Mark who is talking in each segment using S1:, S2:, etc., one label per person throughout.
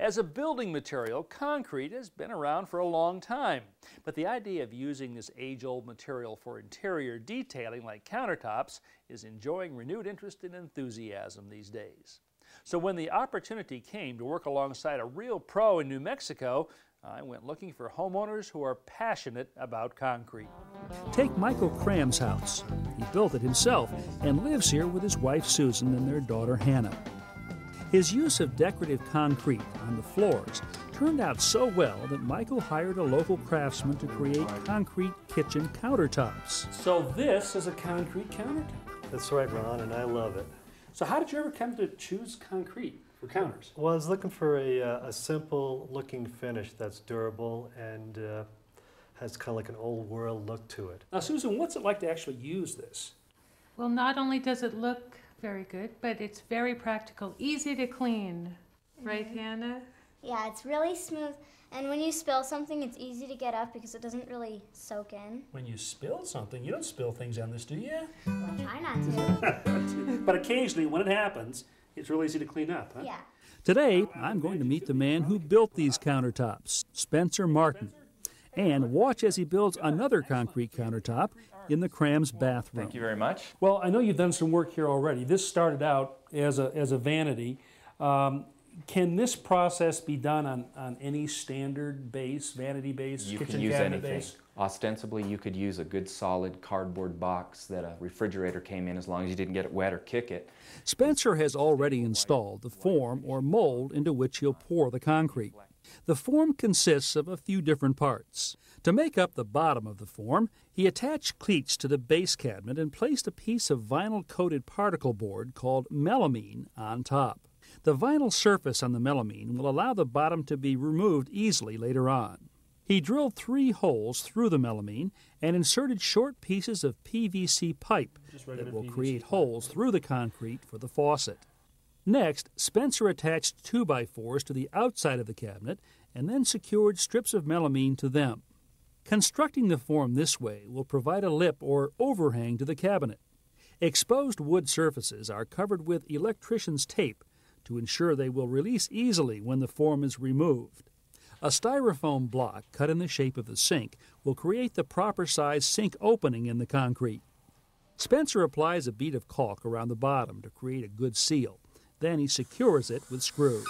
S1: As a building material, concrete has been around for a long time, but the idea of using this age-old material for interior detailing like countertops is enjoying renewed interest and enthusiasm these days. So when the opportunity came to work alongside a real pro in New Mexico, I went looking for homeowners who are passionate about concrete. Take Michael Cram's house. He built it himself and lives here with his wife Susan and their daughter Hannah. His use of decorative concrete on the floors turned out so well that Michael hired a local craftsman to create concrete kitchen countertops. So this is a concrete countertop?
S2: That's right, Ron, and I love it.
S1: So how did you ever come to choose concrete for counters?
S2: Well, I was looking for a simple looking finish that's durable and has kind of like an old world look to it.
S1: Now Susan, what's it like to actually use this?
S3: Well, not only does it look very good, but it's very practical, easy to clean. Right, Hannah?
S4: Yeah, it's really smooth, and when you spill something, it's easy to get up because it doesn't really soak in.
S1: When you spill something, you don't spill things on this, do you?
S4: Well, try not to.
S1: But occasionally, when it happens, it's really easy to clean up, huh?
S4: Yeah.
S1: Today, I'm going to meet the man who built these countertops, Spencer Martin, and watch as he builds another concrete countertop in the Cram's bathroom.
S5: Thank you very much.
S1: Well, I know you've done some work here already. This started out as a vanity. Can this process be done on any standard base, vanity base,
S5: You
S1: kitchen
S5: can use
S1: cabinet
S5: anything.
S1: base?
S5: Ostensibly, you could use a good solid cardboard box that a refrigerator came in as long as you didn't get it wet or kick it.
S1: Spencer has already installed the form or mold into which he'll pour the concrete. The form consists of a few different parts. To make up the bottom of the form, he attached cleats to the base cabinet and placed a piece of vinyl-coated particle board called melamine on top. The vinyl surface on the melamine will allow the bottom to be removed easily later on. He drilled 3 holes through the melamine and inserted short pieces of PVC pipe that will create holes through the concrete for the faucet. Next, Spencer attached 2x4s to the outside of the cabinet and then secured strips of melamine to them. Constructing the form this way will provide a lip or overhang to the cabinet. Exposed wood surfaces are covered with electrician's tape to ensure they will release easily when the form is removed. A styrofoam block cut in the shape of the sink will create the proper size sink opening in the concrete. Spencer applies a bead of caulk around the bottom to create a good seal. Then he secures it with screws.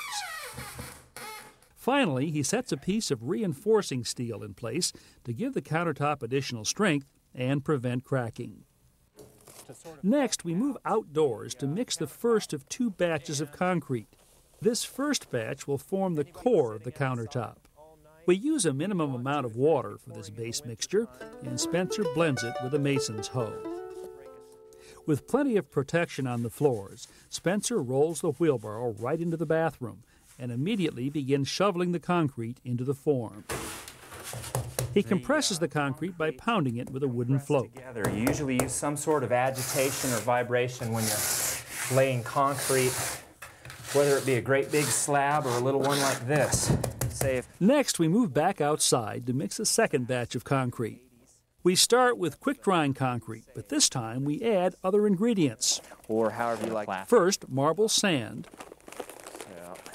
S1: Finally, he sets a piece of reinforcing steel in place to give the countertop additional strength and prevent cracking. Next, we move outdoors to mix the first of 2 batches of concrete. This first batch will form the core of the countertop. We use a minimum amount of water for this base mixture, and Spencer blends it with a mason's hoe. With plenty of protection on the floors, Spencer rolls the wheelbarrow right into the bathroom and immediately begins shoveling the concrete into the form. He compresses the concrete by pounding it with a wooden float.
S5: You usually use some sort of agitation or vibration when you're laying concrete, whether it be a great big slab or a little one like this.
S1: Next, we move back outside to mix a second batch of concrete. We start with quick-drying concrete, but this time we add other ingredients.
S5: Or however you like.
S1: First, marble sand,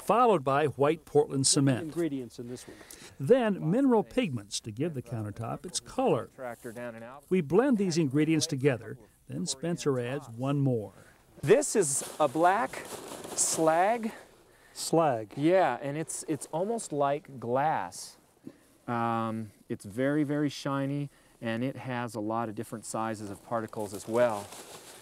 S1: followed by white Portland cement.
S6: Ingredients in this one.
S1: Then mineral pigments to give the countertop its color. We blend these ingredients together, then Spencer adds one more.
S5: This is a black slag.
S6: Slag.
S5: Yeah, and it's almost like glass. It's very, very shiny, and it has a lot of different sizes of particles as well.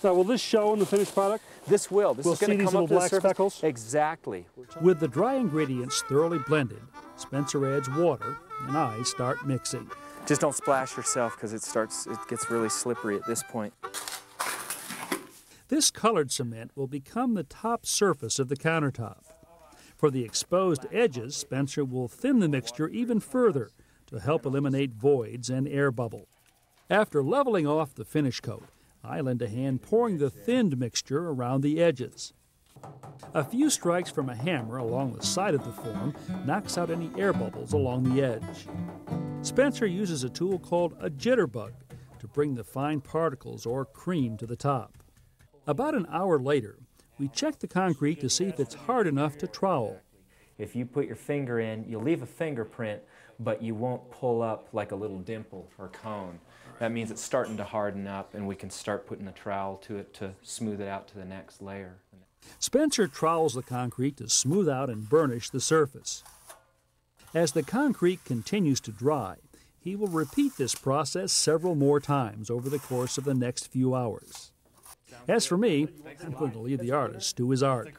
S6: So will this show in the finished product?
S5: This will. This
S6: we'll
S5: is going to come up to the surface.
S6: Speckles?
S5: Exactly.
S1: With the dry ingredients thoroughly blended, Spencer adds water, and I start mixing.
S5: Just don't splash yourself because it gets really slippery at this point.
S1: This colored cement will become the top surface of the countertop. For the exposed edges, Spencer will thin the mixture even further to help eliminate voids and air bubble. After leveling off the finish coat, I lend a hand pouring the thinned mixture around the edges. A few strikes from a hammer along the side of the form knocks out any air bubbles along the edge. Spencer uses a tool called a jitterbug to bring the fine particles or cream to the top. About an hour later, we check the concrete to see if it's hard enough to trowel.
S5: If you put your finger in, you'll leave a fingerprint, but you won't pull up like a little dimple or cone. That means it's starting to harden up, and we can start putting the trowel to it to smooth it out to the next layer.
S1: Spencer trowels the concrete to smooth out and burnish the surface. As the concrete continues to dry, he will repeat this process several more times over the course of the next few hours. As for me, I'm going to leave the artist to his art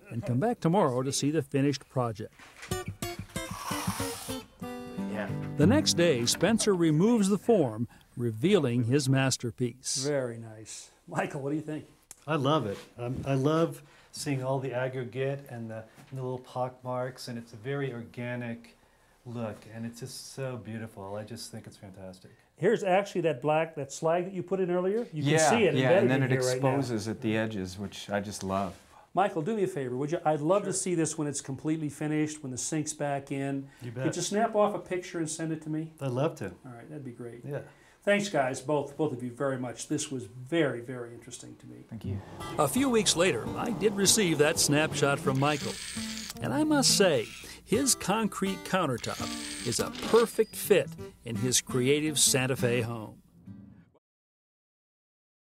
S1: and come back tomorrow to see the finished project. The next day, Spencer removes the form, revealing his masterpiece.
S6: Very nice. Michael, what do you think?
S2: I love it. I love seeing all the aggregate and the little pock marks, and it's a very organic look, and it's just so beautiful. I just think it's fantastic.
S6: Here's actually that slag that you put in earlier. You can see it embedded
S5: and then
S6: in
S5: it
S6: here right now.
S5: exposes at the edges, which I just love.
S6: Michael, do me a favor, would you? I'd love to see this when it's completely finished, when the sink's back in.
S2: You bet.
S6: Could you snap off a picture and send it to me?
S2: I'd love to.
S6: All right, that'd be great.
S2: Yeah.
S6: Thanks, guys, both of you very much. This was very, very interesting to me.
S5: Thank you.
S1: A few weeks later, I did receive that snapshot from Michael. And I must say, his concrete countertop is a perfect fit in his creative Santa Fe home.